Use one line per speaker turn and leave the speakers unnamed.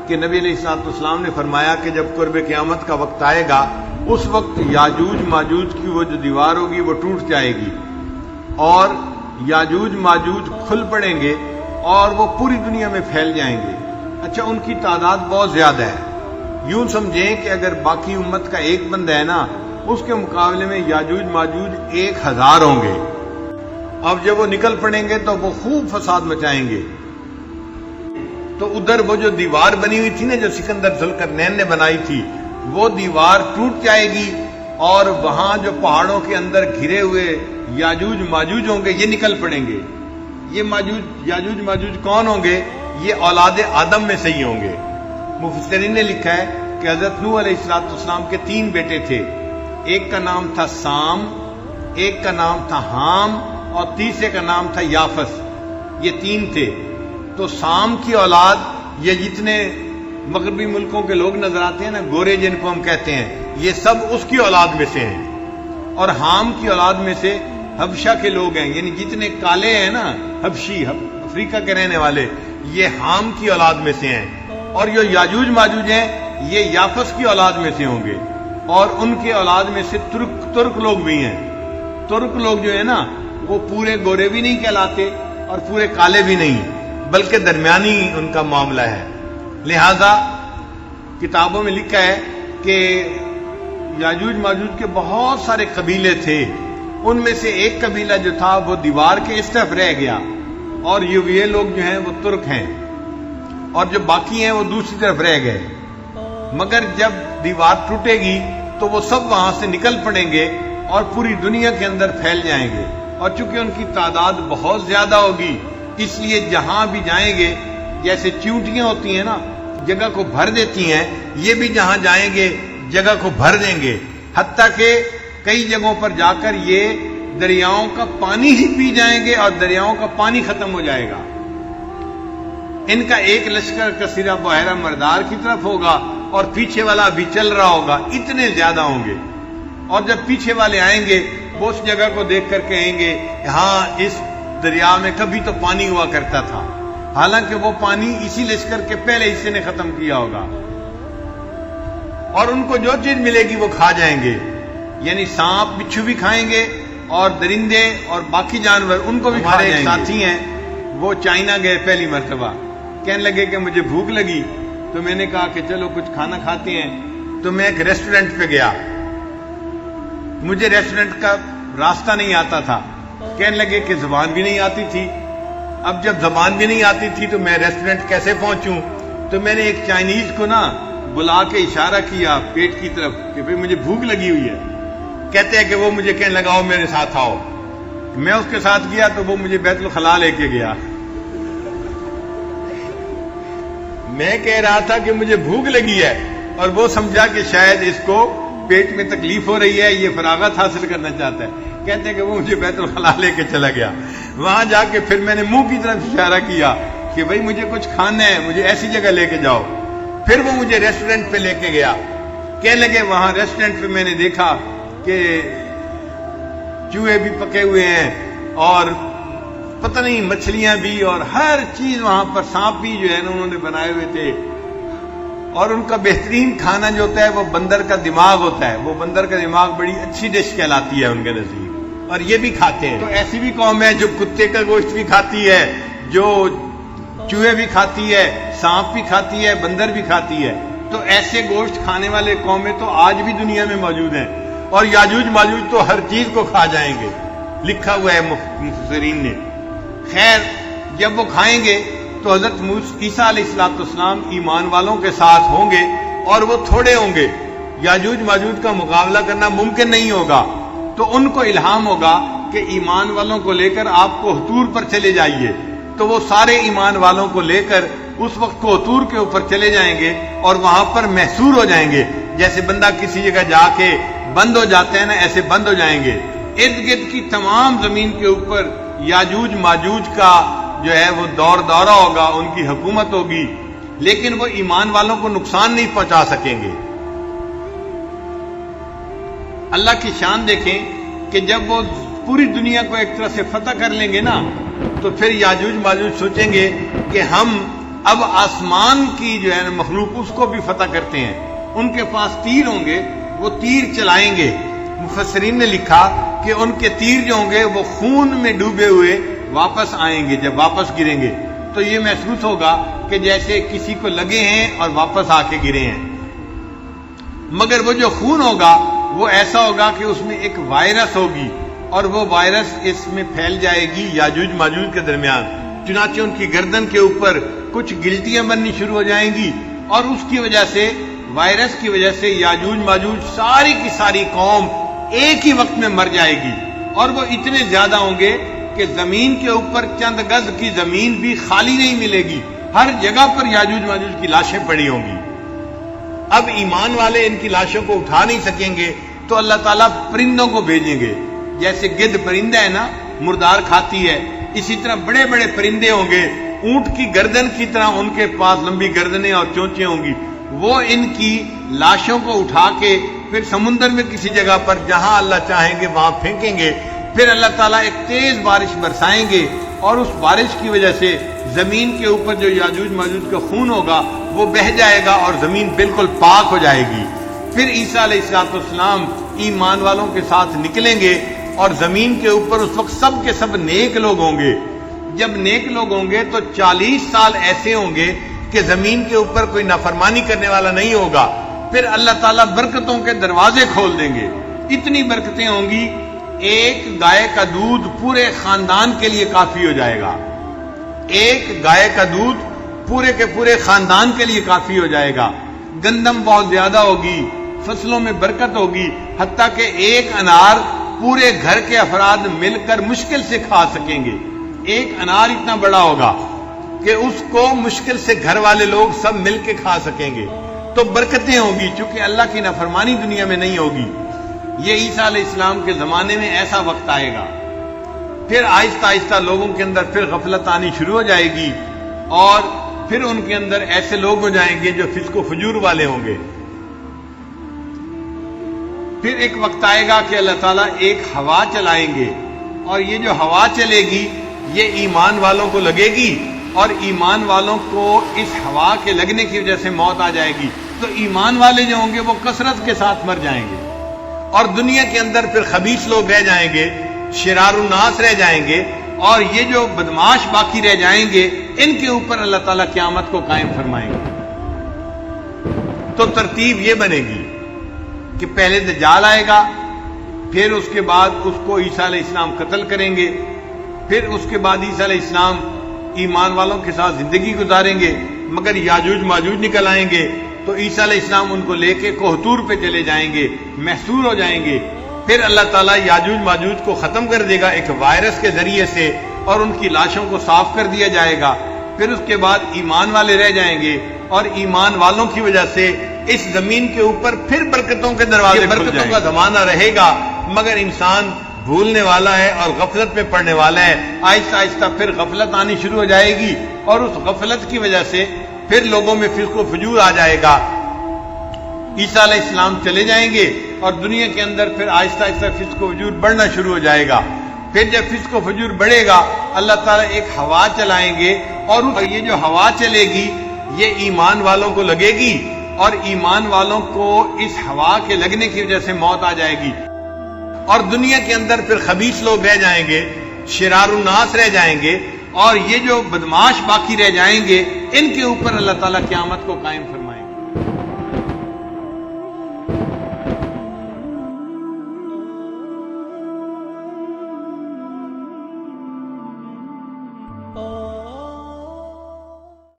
کہ نبی علیہ السلام نے فرمایا کہ جب قرب قیامت کا وقت آئے گا اس وقت یاجوج ماجوج کی وہ جو دیوار ہوگی وہ ٹوٹ جائے گی اور یاجوج ماجوج کھل پڑیں گے اور وہ پوری دنیا میں پھیل جائیں گے. اچھا، ان کی تعداد بہت زیادہ ہے. یوں سمجھیں کہ اگر باقی امت کا ایک بندہ ہے نا، اس کے مقابلے میں یاجوج ماجوج 1000 ہوں گے. اب جب وہ نکل پڑیں گے تو وہ خوب فساد مچائیں گے. تو ادھر وہ جو دیوار بنی ہوئی تھی نا، جو سکندر ذوالقرنین نے بنائی تھی، وہ دیوار ٹوٹ جائے گی اور وہاں جو پہاڑوں کے اندر گھرے ہوئے یاجوج ماجوج ہوں گے یہ نکل پڑیں گے. یہ یاجوج ماجوج کون ہوں گے؟ یہ اولاد آدم میں سے ہی ہوں گے. مفسرین نے لکھا ہے کہ حضرت نوح علیہ السلام کے 3 بیٹے تھے. ایک کا نام تھا سام، ایک کا نام تھا حام اور تیسرے کا نام تھا یافس. یہ 3 تھے. تو سام کی اولاد، یہ جتنے مغربی ملکوں کے لوگ نظر آتے ہیں نا، گورے جن کو ہم کہتے ہیں، یہ سب اس کی اولاد میں سے ہیں. اور حام کی اولاد میں سے حبشہ کے لوگ ہیں، یعنی جتنے کالے ہیں نا، حبشی افریقہ کے رہنے والے، یہ حام کی اولاد میں سے ہیں. اور جو یاجوج ماجوج ہیں یہ یافس کی اولاد میں سے ہوں گے. اور ان کے اولاد میں سے ترک لوگ بھی ہیں. ترک لوگ جو ہیں نا، وہ پورے گورے بھی نہیں کہلاتے اور پورے کالے بھی نہیں، بلکہ درمیانی ان کا معاملہ ہے. لہذا کتابوں میں لکھا ہے کہ یاجوج ماجوج کے بہت سارے قبیلے تھے. ان میں سے ایک قبیلہ جو تھا وہ دیوار کے اس طرف رہ گیا اور یہ لوگ جو ہیں وہ ترک ہیں، اور جو باقی ہیں وہ دوسری طرف رہ گئے. مگر جب دیوار ٹوٹے گی تو وہ سب وہاں سے نکل پڑیں گے اور پوری دنیا کے اندر پھیل جائیں گے. اور چونکہ ان کی تعداد بہت زیادہ ہوگی، اس لیے جہاں بھی جائیں گے، جیسے چیونٹیاں ہوتی ہیں نا، جگہ کو بھر دیتی ہیں، یہ بھی جہاں جائیں گے جگہ کو بھر دیں گے. حتیٰ کہ کئی جگہوں پر جا کر یہ دریاؤں کا پانی ہی پی جائیں گے اور دریاؤں کا پانی ختم ہو جائے گا. ان کا ایک لشکر کا سرا بحیرہ مردار کی طرف ہوگا اور پیچھے والا ابھی چل رہا ہوگا. اتنے زیادہ ہوں گے. اور جب پیچھے والے آئیں گے وہ اس جگہ کو دیکھ کر کہیں گے ہاں اس دریا میں کبھی تو پانی ہوا کرتا تھا، حالانکہ وہ پانی اسی لشکر کے پہلے حصے نے ختم کیا ہوگا. اور ان کو جو چیز ملے گی وہ کھا جائیں گے. یعنی سانپ بچھو بھی کھائیں گے اور درندے اور باقی جانور ان کو بھی کھا جائیں گے. ساتھی ہیں وہ چائنا گئے پہلی مرتبہ، کہنے لگے کہ مجھے بھوک لگی، تو میں نے کہا کہ چلو کچھ کھانا کھاتے ہیں. تو میں ایک ریسٹورنٹ پہ گیا. مجھے ریسٹورنٹ کا راستہ نہیں آتا تھا. کہنے لگے کہ زبان بھی نہیں آتی تھی. اب جب زبان بھی نہیں آتی تھی تو میں ریسٹورنٹ کیسے پہنچوں؟ تو میں نے ایک چائنیز کو نا بلا کے اشارہ کیا پیٹ کی طرف کہ بھئی مجھے بھوک لگی ہوئی ہے. کہتے ہیں کہ وہ مجھے کہنے لگا آؤ میرے ساتھ آؤ. میں اس کے ساتھ گیا تو وہ مجھے بیت الخلاء لے کے گیا. میں کہہ رہا تھا کہ مجھے بھوک لگی ہے اور وہ سمجھا کہ شاید اس کو پیٹ میں تکلیف ہو رہی ہے، یہ فراغت حاصل کرنا چاہتا ہے. کہتے ہیں کہ وہ مجھے بیت الخلاء لے کے چلا گیا. وہاں جا کے پھر میں نے منہ کی طرف اشارہ کیا کہ بھئی مجھے کچھ کھانا ہے، مجھے ایسی جگہ لے کے جاؤ. پھر وہ مجھے ریسٹورنٹ پہ لے کے گیا. کہنے لگے وہاں ریسٹورنٹ پہ میں نے دیکھا کہ چوہے بھی پکے ہوئے ہیں اور پتہ نہیں مچھلیاں بھی اور ہر چیز وہاں پر، سانپ بھی جو ہے نا انہوں نے بنائے ہوئے تھے. اور ان کا بہترین کھانا جو ہوتا ہے وہ بندر کا دماغ ہوتا ہے. وہ بندر کا دماغ بڑی اچھی ڈش کہلاتی ہے ان کے نزدیک، اور یہ بھی کھاتے ہیں. تو ایسی بھی قوم ہے جو کتے کا گوشت بھی کھاتی ہے، جو چوہے بھی کھاتی ہے، سانپ بھی کھاتی ہے، بندر بھی کھاتی ہے. تو ایسے گوشت کھانے والے قومیں تو آج بھی دنیا میں موجود ہیں. اور یاجوج ماجوج تو ہر چیز کو کھا جائیں گے، لکھا ہوا ہے مفسرین نے. خیر، جب وہ کھائیں گے تو حضرت عیسیٰ علیہ السلام ایمان والوں کے ساتھ ہوں گے اور وہ تھوڑے ہوں گے. یاجوج ماجوج کا مقابلہ کرنا ممکن نہیں ہوگا. تو ان کو الہام ہوگا کہ ایمان والوں کو لے کر آپ کو حتور پر چلے جائیے. تو وہ سارے ایمان والوں کو لے کر اس وقت کو حتور کے اوپر چلے جائیں گے اور وہاں پر محصور ہو جائیں گے. جیسے بندہ کسی جگہ جا کے بند ہو جاتے ہیں نا، ایسے بند ہو جائیں گے. ارد گرد کی تمام زمین کے اوپر یاجوج ماجوج کا جو ہے وہ دورہ ہوگا، ان کی حکومت ہوگی، لیکن وہ ایمان والوں کو نقصان نہیں پہنچا سکیں گے. اللہ کی شان دیکھیں کہ جب وہ پوری دنیا کو ایک طرح سے فتح کر لیں گے نا، تو پھر یاجوج ماجوج سوچیں گے کہ ہم اب آسمان کی جو ہے مخلوق اس کو بھی فتح کرتے ہیں. ان کے پاس تیر ہوں گے، وہ تیر چلائیں گے. مفسرین نے لکھا کہ ان کے تیر جو ہوں گے وہ خون میں ڈوبے ہوئے واپس آئیں گے. جب واپس گریں گے تو یہ محسوس ہوگا کہ جیسے کسی کو لگے ہیں اور واپس آ کے گرے ہیں. مگر وہ جو خون ہوگا وہ ایسا ہوگا کہ اس میں ایک وائرس ہوگی، اور وہ وائرس اس میں پھیل جائے گی یاجوج ماجوج کے درمیان. چنانچہ ان کی گردن کے اوپر کچھ گلٹیاں بننی شروع ہو جائیں گی، اور اس کی وجہ سے، وائرس کی وجہ سے یاجوج ماجوج ساری کی ساری قوم ایک ہی وقت میں مر جائے گی. اور وہ اتنے زیادہ ہوں گے کہ زمین کے اوپر چند گز کی زمین بھی خالی نہیں ملے گی، ہر جگہ پر یاجوج ماجوج کی لاشیں پڑی ہوں گی. اب ایمان والے ان کی لاشوں کو اٹھا نہیں سکیں گے تو اللہ تعالیٰ پرندوں کو بھیجیں گے. جیسے گدھ پرندہ ہے نا، مردار کھاتی ہے، اسی طرح بڑے بڑے پرندے ہوں گے، اونٹ کی گردن کی طرح ان کے پاس لمبی گردنیں اور چونچیں ہوں گی. وہ ان کی لاشوں کو اٹھا کے پھر سمندر میں کسی جگہ پر جہاں اللہ چاہیں گے وہاں پھینکیں گے. پھر اللہ تعالیٰ ایک تیز بارش برسائیں گے، اور اس بارش کی وجہ سے زمین کے اوپر جو یاجوج ماجوج کا خون ہوگا وہ بہہ جائے گا اور زمین بالکل پاک ہو جائے گی. پھر عیسیٰ علیہ السلام ایمان والوں کے ساتھ نکلیں گے، اور زمین کے اوپر اس وقت سب کے سب نیک لوگ ہوں گے. جب نیک لوگ ہوں گے تو 40 سال ایسے ہوں گے کہ زمین کے اوپر کوئی نافرمانی کرنے والا نہیں ہوگا. پھر اللہ تعالیٰ برکتوں کے دروازے کھول دیں گے. اتنی برکتیں ہوں گی، ایک گائے کا دودھ پورے خاندان کے لیے کافی ہو جائے گا. ایک گائے کا دودھ پورے کے پورے خاندان کے لیے کافی ہو جائے گا. گندم بہت زیادہ ہوگی، فصلوں میں برکت ہوگی، حتیٰ کہ ایک انار پورے گھر کے افراد مل کر مشکل سے کھا سکیں گے. ایک انار اتنا بڑا ہوگا کہ اس کو مشکل سے گھر والے لوگ سب مل کے کھا سکیں گے. تو برکتیں ہوں گی، چونکہ اللہ کی نافرمانی دنیا میں نہیں ہوگی. یہ عیسیٰ علیہ السلام کے زمانے میں ایسا وقت آئے گا. پھر آہستہ آہستہ لوگوں کے اندر پھر غفلت آنی شروع ہو جائے گی، اور پھر ان کے اندر ایسے لوگ ہو جائیں گے جو فسق و فجور والے ہوں گے. پھر ایک وقت آئے گا کہ اللہ تعالیٰ ایک ہوا چلائیں گے، اور یہ جو ہوا چلے گی یہ ایمان والوں کو لگے گی، اور ایمان والوں کو اس ہوا کے لگنے کی وجہ سے موت آ جائے گی. تو ایمان والے جو ہوں گے وہ کثرت کے ساتھ مر جائیں گے، اور دنیا کے اندر پھر خبیث لوگ رہ جائیں گے، شرار الناس رہ جائیں گے، اور یہ جو بدماش باقی رہ جائیں گے ان کے اوپر اللہ تعالیٰ قیامت کو قائم فرمائیں گے. تو ترتیب یہ بنے گی کہ پہلے دجال آئے گا، پھر اس کے بعد اس کو عیسیٰ علیہ السلام قتل کریں گے، پھر اس کے بعد عیسیٰ علیہ السلام ایمان والوں کے ساتھ زندگی گزاریں گے، مگر یاجوج ماجوج نکل آئیں گے تو عیسیٰ علیہ السلام ان کو لے کے کوہ طور پہ چلے جائیں گے، محصور ہو جائیں گے. پھر اللہ تعالیٰ یاجوج ماجوج کو ختم کر دے گا ایک وائرس کے ذریعے سے، اور ان کی لاشوں کو صاف کر دیا جائے گا. پھر اس کے بعد ایمان والے رہ جائیں گے، اور ایمان والوں کی وجہ سے اس زمین کے اوپر پھر برکتوں کے دروازے، برکتوں کا زمانہ رہے گا. مگر انسان بھولنے والا ہے اور غفلت میں پڑنے والا ہے. آہستہ آہستہ پھر غفلت آنی شروع ہو جائے گی، اور اس غفلت کی وجہ سے پھر لوگوں میں فسق و فجور آ جائے گا. عیسیٰ علیہ السلام چلے جائیں گے، اور دنیا کے اندر پھر آہستہ آہستہ فسق و فجور بڑھنا شروع ہو جائے گا. پھر جب فسق و فجور بڑھے گا اللہ تعالیٰ ایک ہوا چلائیں گے، اور یہ جو ہوا چلے گی یہ ایمان والوں کو لگے گی، اور ایمان والوں کو اس ہوا کے لگنے کی وجہ سے موت آ جائے گی. اور دنیا کے اندر پھر خبیث لوگ رہ جائیں گے، شرار الناس رہ جائیں گے، اور یہ جو بدماش باقی رہ جائیں گے ان کے اوپر اللہ تعالیٰ قیامت کو قائم فرمائے.